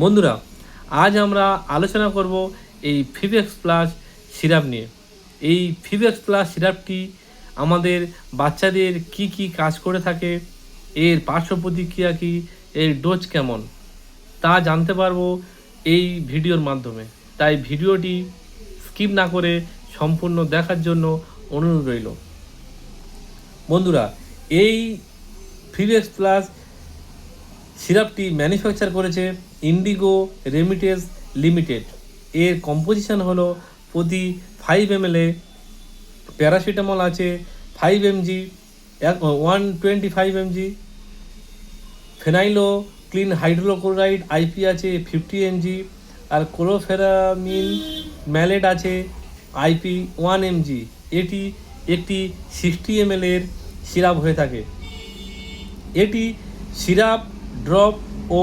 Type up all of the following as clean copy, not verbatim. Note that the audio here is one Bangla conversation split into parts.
বন্ধুরা, আজ আমরা আলোচনা করব এই ফিভেক্স প্লাস সিরাপ নিয়ে। এই ফিভেক্স প্লাস সিরাপটি আমাদের বাচ্চাদের কি কি কাজ করে থাকে, এর পার্শ্ব প্রতিক্রিয়া কী, এর ডোজ কেমন, তা জানতে পারবো এই ভিডিওর মাধ্যমে। তাই ভিডিওটি স্কিপ না করে সম্পূর্ণ দেখার জন্য অনুরোধ রইল। বন্ধুরা, এই ফিভেক্স প্লাস সিরাপটি ম্যানুফ্যাকচার করেছে ইন্ডিগো রেমিটেজ লিমিটেড। এর কম্পোজিশন হলো প্রতি 5 ml প্যারাসিটামল আছে 5 mg, 125 mg, ফেনাইলো ক্লিন হাইড্রোক্লোরাইড আইপি আছে 50 mg, আর ক্লোরোফেরামিন ম্যালেট আছে আইপি 1 mg। এটি একটি 60 ml এর সিরাপ হয়ে থাকে। এটি সিরাপ, ড্রপ ও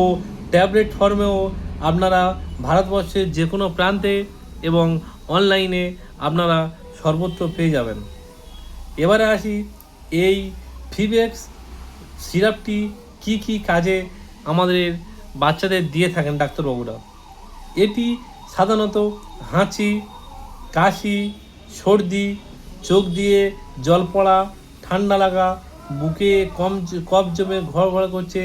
ট্যাবলেট ফর্মেও আপনারা ভারতবর্ষের যে কোনো প্রান্তে এবং অনলাইনে আপনারা সর্বত্র পেয়ে যাবেন। এবারে আসি এই ফিভেক্স সিরাপটি কি কি কাজে আমাদের বাচ্চাদের দিয়ে থাকেন ডাক্তারবাবুরা। এটি সাধারণত হাঁচি, কাশি, সর্দি, চোখ দিয়ে জল পড়া, ঠান্ডা লাগা, বুকে কফ জমে ঘর করছে,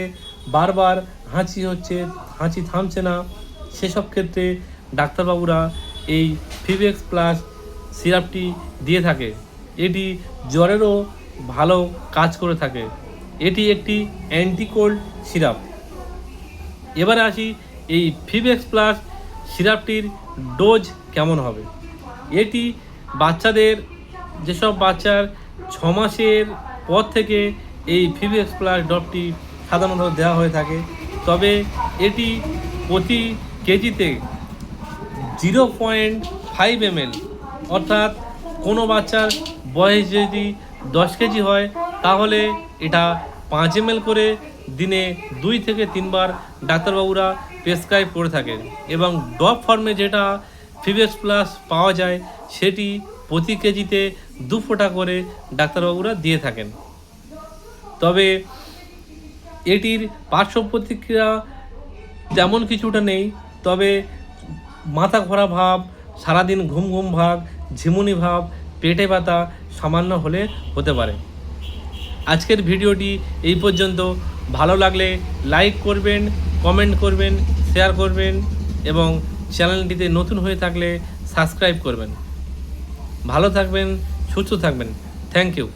বারবার হাঁচি হচ্ছে, হাঁচি থামছে না, সেসব ক্ষেত্রে ডাক্তারবাবুরা এই ফিভেক্স প্লাস সিরাপটি দিয়ে থাকে। এটি জ্বরেরও ভালো কাজ করে থাকে। এটি একটি অ্যান্টিকোল্ড সিরাপ। এবারে আসি এই ফিভেক্স প্লাস সিরাপটির ডোজ কেমন হবে। এটি বাচ্চাদের, যেসব বাচ্চার 6 মাসের পর থেকে এই ফিভেক্স প্লাস ড্রপটি সাধারণত দেওয়া হয়ে থাকে, তবে এটি প্রতি কেজিতে 0.5 ml, অর্থাৎ কোনো বাচ্চার বয়স যদি 10 কেজি হয় তাহলে এটা 5 ml করে দিনে 2 থেকে 3 বার ডাক্তারবাবুরা প্রেসক্রাইব করে থাকেন। এবং ড্রপ ফর্মে যেটা ফিভেক্স প্লাস পাওয়া যায় সেটি প্রতি কেজিতে 2 ফোঁটা করে ডাক্তারবাবুরা দিয়ে থাকেন। তবে এটির পার্শ্ব প্রতিক্রিয়া তেমন কিছুটা নেই, তবে মাথা ঘোরা ভাব, সারাদিন ঘুম ঘুম ভাব, ঝিমুনি ভাব, পেটে ব্যথা সামান্য হলে হতে পারে। আজকের ভিডিওটি এই পর্যন্ত। ভালো লাগলে লাইক করবেন, কমেন্ট করবেন, শেয়ার করবেন এবং চ্যানেলটিতে নতুন হয়ে থাকলে সাবস্ক্রাইব করবেন। ভালো থাকবেন, সুস্থ থাকবেন। Thank you.